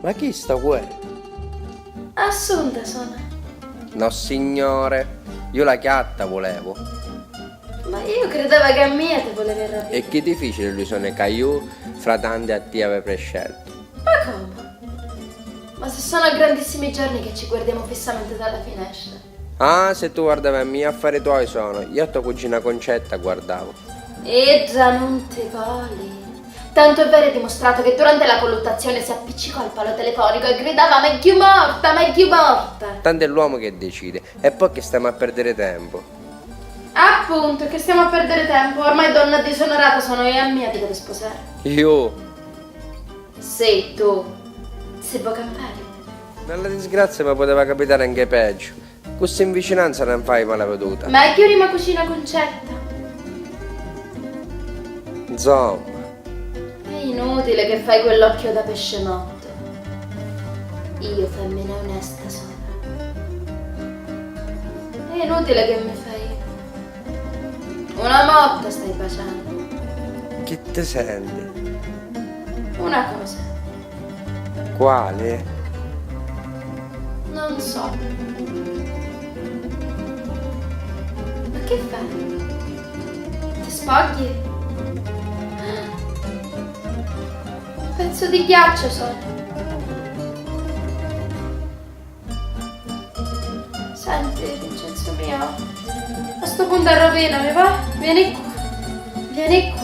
Ma chi sta qua? Assunta sono. No signore, io la chiatta volevo. Ma io credevo che a mia te volevi rapire. E che difficile l'illusione che io fra tante a ti avevo prescelto. Ma come? Ma se sono grandissimi giorni che ci guardiamo fissamente dalla finestra. Ah, se tu guardavi a me, affari tuoi sono. Io a tua cugina Concetta guardavo. E già non ti voli. Tanto è vero e dimostrato che durante la colluttazione si appiccicò al palo telefonico e gridava meglio morta, meglio morta. Tanto è l'uomo che decide. E poi che stiamo a perdere tempo. Appunto, che stiamo a perdere tempo. Ormai donna disonorata sono io e a mia ti devo sposare. Io? Sì, tu. Se vuoi campare. Nella disgrazia mi poteva capitare anche peggio. Questa in vicinanza non fai malaveduta. Meglio rima cucina Concetta. Insomma. È inutile che fai quell'occhio da pesce morto. Io femmina onesta sono. È inutile che mi fai. Una motta stai baciando. Che te senti? Una cosa. Quale? Non so. Ma che fai? Ti spogli? Un pezzo di ghiaccio sono. Senti, Vincenzo mio, a sto punto a rovina, mi va? Vieni qua. Vieni qua.